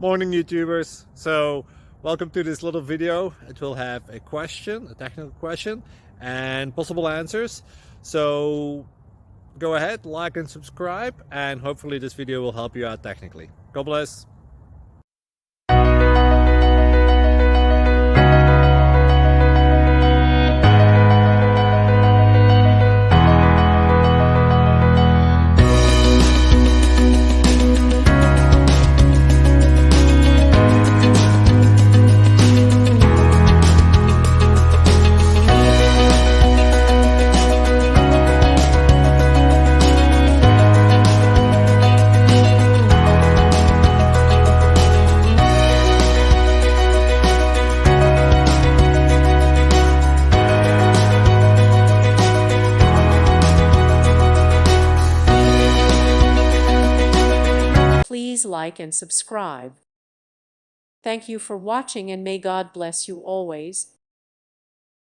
Morning YouTubers. So welcome to this little video. It will have a question, a technical question, and possible answers. So go ahead, like and subscribe, and hopefully this video will help you out technically. God bless. Please like and subscribe. Thank you for watching, and may God bless you always.